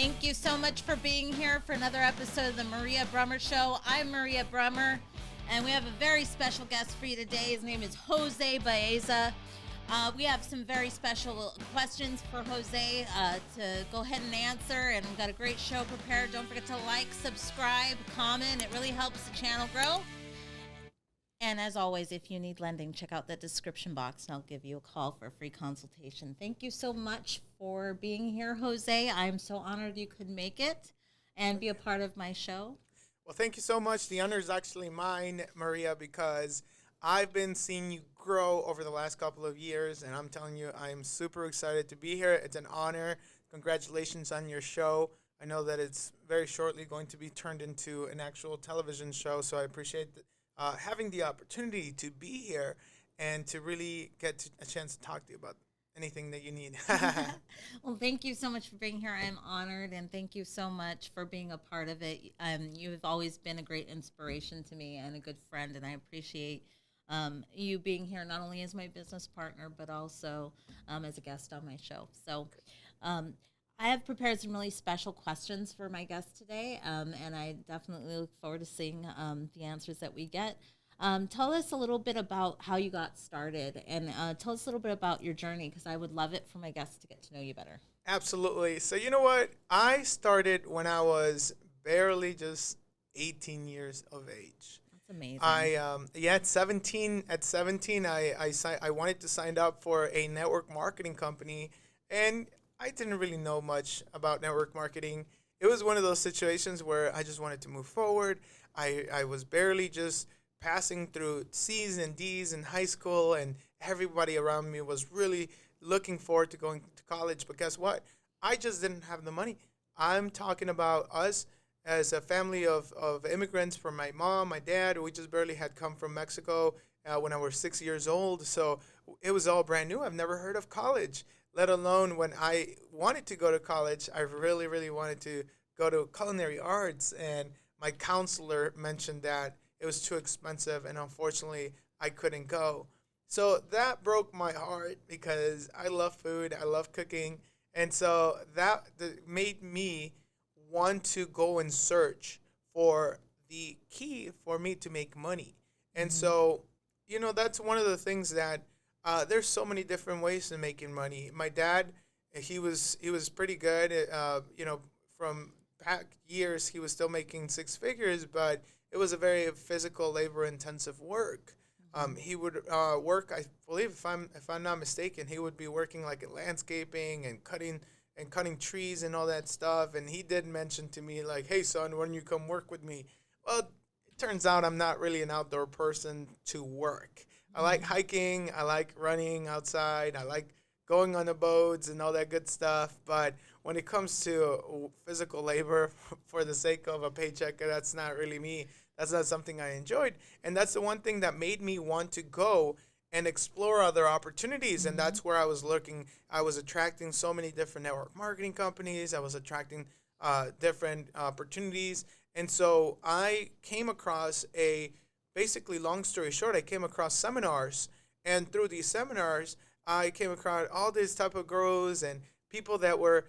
Thank you so much for being here for another episode of the Maria Bruemmer Show. I'm Maria Bruemmer, and we have a very special guest for you today. His name is Jose Baeza. We have some very special questions for Jose to go ahead and answer, and we've got a great show prepared. Don't forget to like, subscribe, comment. It really helps the channel grow. And as always, if you need lending, check out the description box and I'll give you a call for a free consultation. Thank you so much for being here, Jose. I'm so honored you could make it and be a part of my show. Well, thank you so much. The honor is actually mine, Maria, because I've been seeing you grow over the last couple of years, and I'm telling you, I'm super excited to be here. It's an honor. Congratulations on your show. I know that it's very shortly going to be turned into an actual television show, so I appreciate having the opportunity to be here and to really get a chance to talk to you about anything that you need. Well, thank you so much for being here. I'm honored, and thank you so much for being a part of it. You've always been a great inspiration to me and a good friend, and I appreciate you being here not only as my business partner, but also as a guest on my show. So I have prepared some really special questions for my guest today, and I definitely look forward to seeing the answers that we get. Tell us a little bit about how you got started, and tell us a little bit about your journey, because I would love it for my guests to get to know you better. Absolutely. So you know what? I started when I was barely just 18 years of age. That's amazing. At 17, I wanted to sign up for a network marketing company, and I didn't really know much about network marketing. It was one of those situations where I just wanted to move forward. I was barely just passing through C's and D's in high school, and everybody around me was really looking forward to going to college. But guess what? I just didn't have the money. I'm talking about us as a family of immigrants from my mom, my dad. We just barely had come from Mexico when I was 6 years old. So it was all brand new. I've never heard of college, let alone when I wanted to go to college. I really, really wanted to go to culinary arts, and my counselor mentioned that it was too expensive, and unfortunately, I couldn't go. So that broke my heart because I love food, I love cooking, and so that made me want to go and search for the key for me to make money. And so, that's one of the things that there's so many different ways to making money. My dad, he was pretty good. From back years, he was still making six figures, but it was a very physical, labor-intensive work. He would work, I believe, if I'm not mistaken, he would be working like in landscaping and cutting trees and all that stuff. And he did mention to me like, "Hey, son, when you come work with me?" Well, it turns out I'm not really an outdoor person to work. I like hiking. I like running outside. I like going on the boats and all that good stuff. But when it comes to physical labor for the sake of a paycheck, that's not really me. That's not something I enjoyed. And that's the one thing that made me want to go and explore other opportunities. And that's where I was looking. I was attracting so many different network marketing companies. I was attracting different opportunities. And so I came across basically, long story short, I came across seminars. And through these seminars, I came across all these type of girls and people that were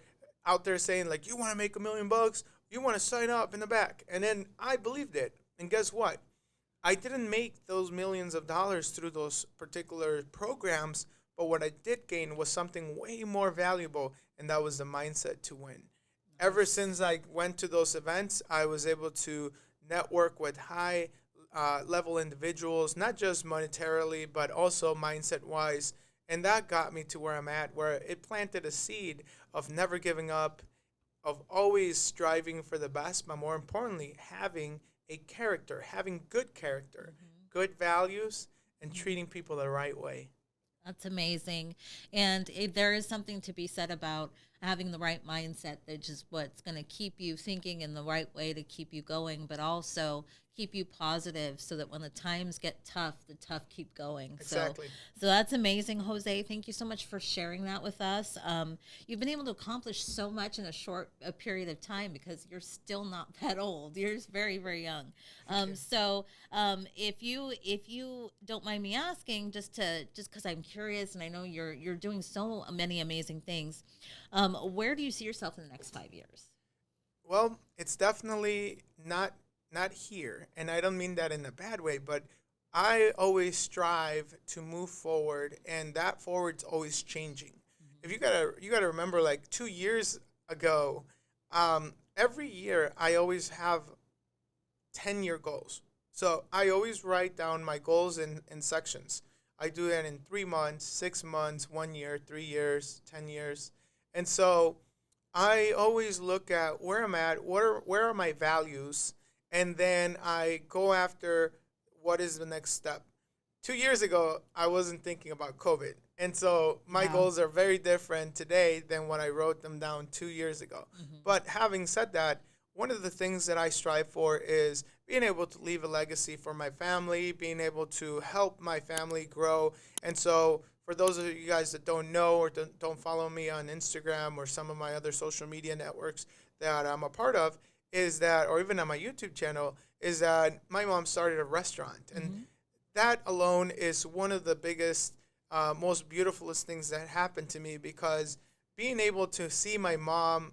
out there saying, like, "You want to make $1,000,000 bucks? You want to sign up in the back." And then I believed it. And guess what? I didn't make those millions of dollars through those particular programs, but what I did gain was something way more valuable, and that was the mindset to win. Ever since I went to those events, I was able to network with high level individuals, not just monetarily, but also mindset wise. And that got me to where I'm at, where it planted a seed of never giving up, of always striving for the best, but more importantly, having having good character, good values, and treating people the right way. That's amazing. And there is something to be said about having the right mindset, that is what's going to keep you thinking in the right way to keep you going, but also keep you positive so that when the times get tough, the tough keep going. Exactly. So that's amazing, Jose. Thank you so much for sharing that with us. You've been able to accomplish so much in a short period of time because you're still not that old. You're just very, very young. If you don't mind me asking, just because I'm curious and I know you're doing so many amazing things, where do you see yourself in the next 5 years? Well, it's definitely not here, and I don't mean that in a bad way, but I always strive to move forward, and that forward's always changing. If you gotta remember, like 2 years ago, every year I always have 10-year goals. So I always write down my goals in sections. I do that in 3 months, 6 months, 1 year, 3 years, 10 years, and so I always look at where I'm at, where are my values, and then I go after what is the next step. 2 years ago, I wasn't thinking about COVID. And so my Yeah. goals are very different today than when I wrote them down 2 years ago. But having said that, one of the things that I strive for is being able to leave a legacy for my family, being able to help my family grow. And so, for those of you guys that don't know or don't follow me on Instagram or some of my other social media networks that I'm a part of, is that, or even on my YouTube channel, is that my mom started a restaurant. And Mm-hmm. that alone is one of the biggest, most beautifulest things that happened to me, because being able to see my mom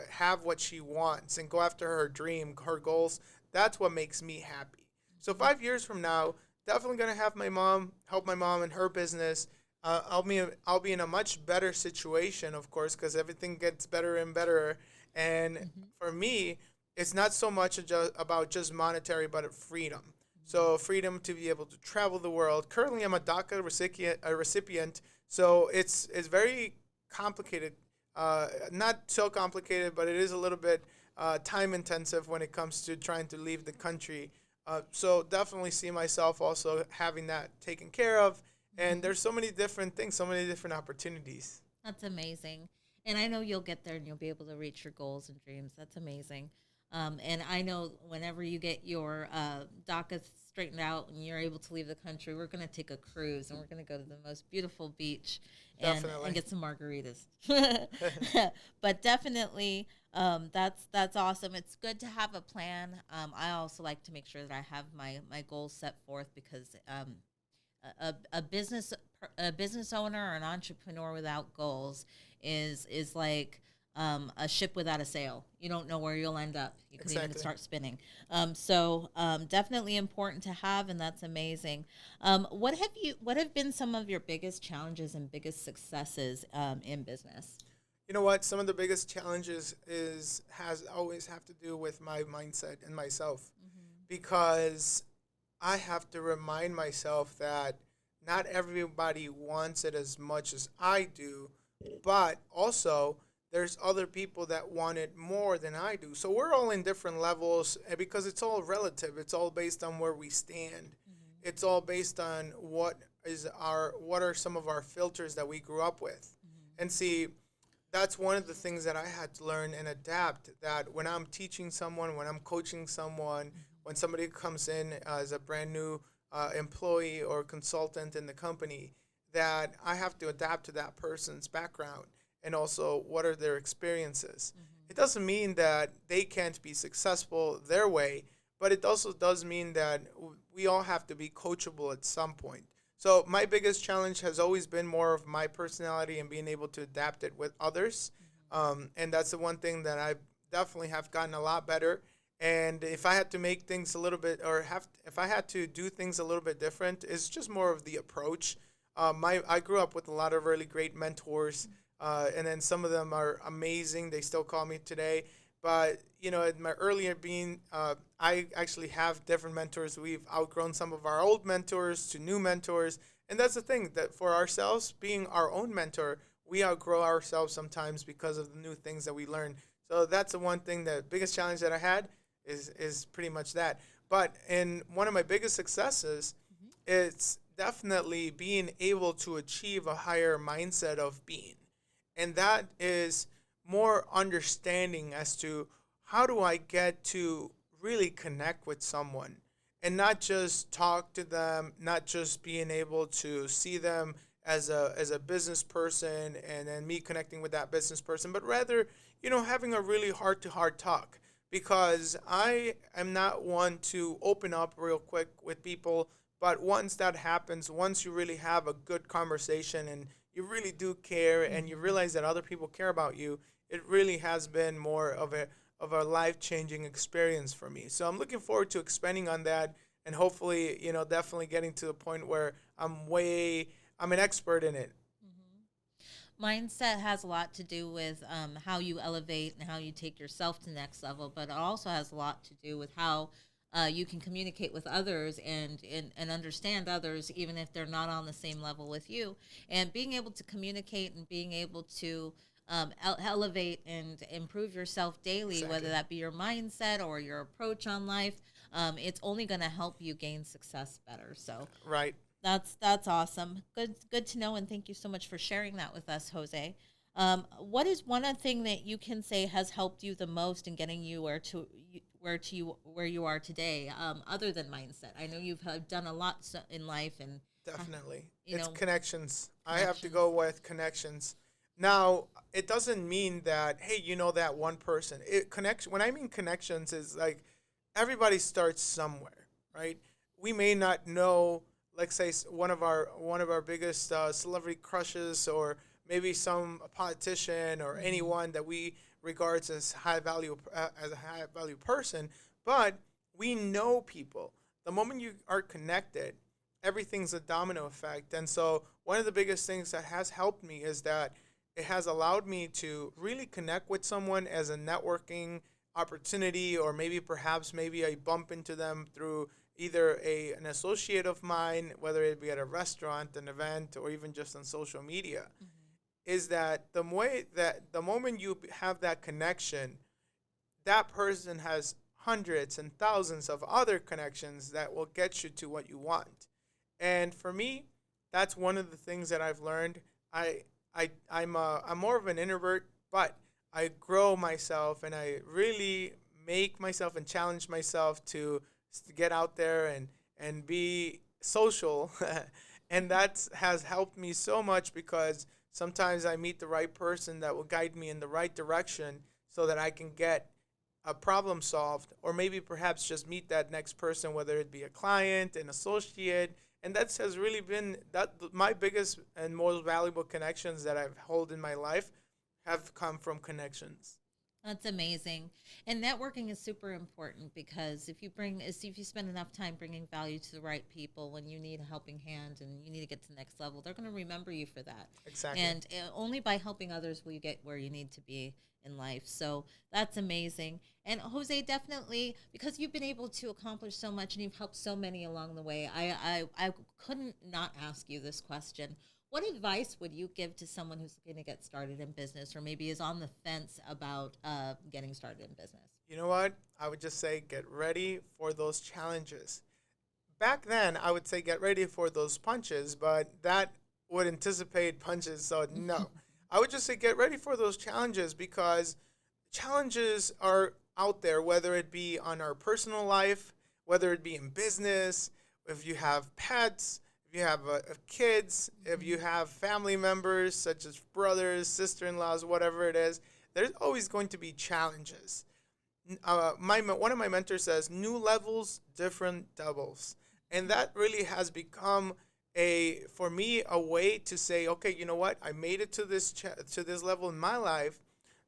have what she wants and go after her dream, her goals, that's what makes me happy. So 5 years from now, definitely gonna have my mom help my mom in her business. I'll be in a much better situation, of course, because everything gets better and better. And Mm-hmm. for me, it's not so much about just monetary, but freedom. So freedom to be able to travel the world. Currently, I'm a DACA recipient, so it's very complicated. Not so complicated, but it is a little bit time intensive when it comes to trying to leave the country. So definitely see myself also having that taken care of. And Mm-hmm. there's so many different things, so many different opportunities. That's amazing. And I know you'll get there and you'll be able to reach your goals and dreams. That's amazing. And I know whenever you get your DACA straightened out and you're able to leave the country, we're going to take a cruise and we're going to go to the most beautiful beach and Definitely. get some margaritas. But definitely, that's awesome. It's good to have a plan. I also like to make sure that I have my goals set forth because a business a business owner or an entrepreneur without goals is like a ship without a sail. You don't know where you'll end up. You could even Exactly. start spinning. Definitely important to have, and that's amazing. What have been some of your biggest challenges and biggest successes in business? You know what? Some of the biggest challenges is has always have to do with my mindset and myself, Mm-hmm. because I have to remind myself that not everybody wants it as much as I do, but also there's other people that want it more than I do. So we're all in different levels, because it's all relative. It's all based on where we stand. Mm-hmm. It's all based on what are some of our filters that we grew up with. And see, that's one of the things that I had to learn and adapt. That when I'm teaching someone, when I'm coaching someone, when somebody comes in as a brand new employee or consultant in the company, that I have to adapt to that person's background and also what are their experiences. It Mm-hmm. doesn't mean that they can't be successful their way, but it also does mean that we all have to be coachable at some point. So my biggest challenge has always been more of my personality and being able to adapt it with others, and that's the one thing that I definitely have gotten a lot better. And if I had to make things a little bit, or if I had to do things a little bit different, it's just more of the approach. I grew up with a lot of really great mentors, and then some of them are amazing. They still call me today. But in my earlier being, I actually have different mentors. We've outgrown some of our old mentors to new mentors, and that's the thing, that for ourselves, being our own mentor, we outgrow ourselves sometimes because of the new things that we learn. So that's the one thing, the biggest challenge that I had is pretty much that. But in one of my biggest successes, Mm-hmm. it's definitely being able to achieve a higher mindset of being. And that is more understanding as to how do I get to really connect with someone and not just talk to them, not just being able to see them as a business person and then me connecting with that business person, but rather, having a really heart to heart talk, because I am not one to open up real quick with people. But once that happens, once you really have a good conversation and you really do care and you Mm-hmm. realize that other people care about you, it really has been more of of a life-changing experience for me. So I'm looking forward to expanding on that, and hopefully, definitely getting to the point where I'm an expert in it. Mindset has a lot to do with how you elevate and how you take yourself to the next level, but it also has a lot to do with how you can communicate with others and understand others, even if they're not on the same level with you. And being able to communicate and being able to elevate and improve yourself daily, whether Exactly. that be your mindset or your approach on life, it's only going to help you gain success better. So Right. that's awesome. Good to know, and thank you so much for sharing that with us, Jose. What is one thing that you can say has helped you the most in getting you where you are today, other than mindset? I know you've done a lot in life, and uh, Definitely. you It's know connections. I have to connections. go with connections. Now, it doesn't mean that, hey, that one person. When I mean connections is like everybody starts somewhere, right? We may not know, like say one of our biggest celebrity crushes, or maybe some politician or Hmm. anyone that we regards as a high value person, but we know people. The moment you are connected, everything's a domino effect. And so one of the biggest things that has helped me is that it has allowed me to really connect with someone as a networking opportunity, or maybe perhaps maybe I bump into them through either an associate of mine, whether it be at a restaurant, an event, or even just on social media. Is that the moment you have that connection, that person has hundreds and thousands of other connections that will get you to what you want. And for me, that's one of the things that I've learned. I'm more of an introvert, but I grow myself and I really make myself and challenge myself to get out there and be social. And that has helped me so much, because sometimes I meet the right person that will guide me in the right direction so that I can get a problem solved, or maybe perhaps just meet that next person, whether it be a client, an associate. And that has really been that my biggest and most valuable connections that I've held in my life have come from connections. That's amazing. And networking is super important, because if you spend enough time bringing value to the right people when you need a helping hand and you need to get to the next level, they're going to remember you for that. Exactly. And only by helping others will you get where you need to be in life. So that's amazing. And Jose, definitely, because you've been able to accomplish so much and you've helped so many along the way, I couldn't not ask you this question. What advice would you give to someone who's looking to get started in business, or maybe is on the fence about getting started in business? You know what? I would just say get ready for those challenges. Back then, I would say get ready for those punches, but that would anticipate punches, so no. I would just say get ready for those challenges, because challenges are out there, whether it be on our personal life, whether it be in business, if you have pets, if you have kids, if you have family members such as brothers, sister in laws, whatever it is, there's always going to be challenges. My one of my mentors says new levels, different doubles, and that really has become a for me a way to say, okay, you know what, I made it to this level in my life.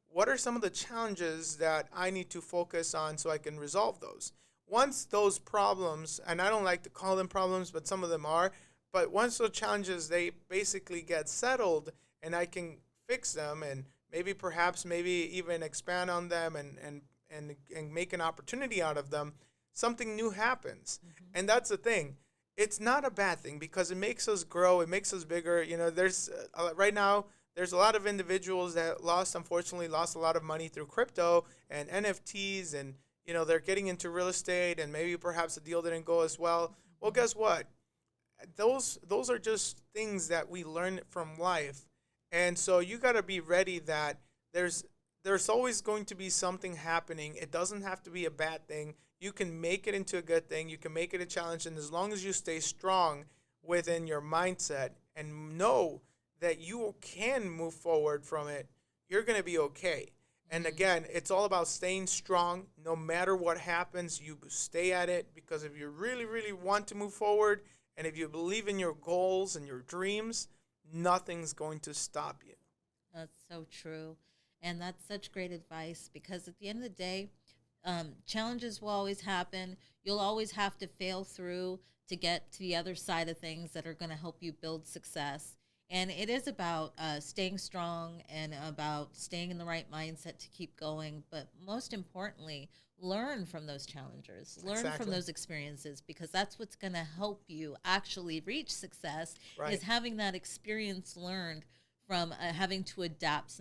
What are some of the challenges that I need to focus on so I can resolve those? Once those problems, and I don't like to call them problems, but some of them are, but once those challenges they basically get settled and I can fix them, and maybe perhaps maybe even expand on them and make an opportunity out of them, something new happens. Mm-hmm. And that's the thing. It's not a bad thing, because it makes us grow, it makes us bigger. There's right now there's a lot of individuals that unfortunately lost a lot of money through crypto and NFTs, and they're getting into real estate, and maybe perhaps the deal didn't go as well. Well, Mm-hmm. guess what? Those are just things that we learn from life. And so you got to be ready that there's there's always going to be something happening. It doesn't have to be a bad thing. You can make it into a good thing. You can make it a challenge, and as long as you stay strong within your mindset and know that you can move forward from it, you're going to be okay. And Mm-hmm. again, it's all about staying strong no matter what happens. You stay at it, because if you really, really want to move forward, and if you believe in your goals and your dreams, nothing's going to stop you. That's so true. And that's such great advice because at the end of the day, challenges will always happen. You'll always have to fail through to get to the other side of things that are going to help you build success. And it is about staying strong and about staying in the right mindset to keep going. But most importantly, learn from those challenges, learn from Exactly. those experiences, because that's what's going to help you actually reach success Right. is having that experience learned from having to adapt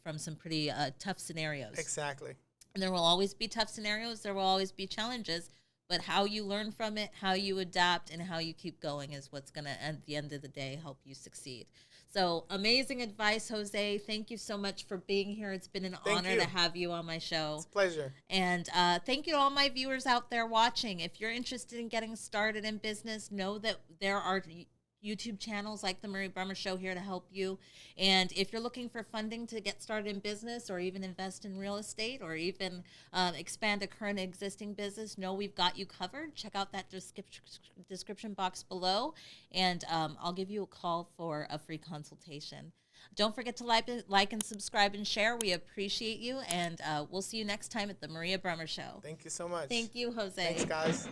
from some pretty tough scenarios. Exactly. And there will always be tough scenarios, there will always be challenges, but how you learn from it, how you adapt, and how you keep going is what's going to, at the end of the day, help you succeed. So, amazing advice, Jose. Thank you so much for being here. It's been an Thank honor you. to have you on my show. It's a pleasure. And thank you to all my viewers out there watching. If you're interested in getting started in business, know that there are YouTube channels like the Marie Bruemmer Show here to help you. And if you're looking for funding to get started in business or even invest in real estate or even expand a current existing business, know we've got you covered. Check out that description box below, and I'll give you a call for a free consultation. Don't forget to like and subscribe and share. We appreciate you, and we'll see you next time at the Maria Bruemmer Show. Thank you so much. Thank you, Jose. Thanks, guys.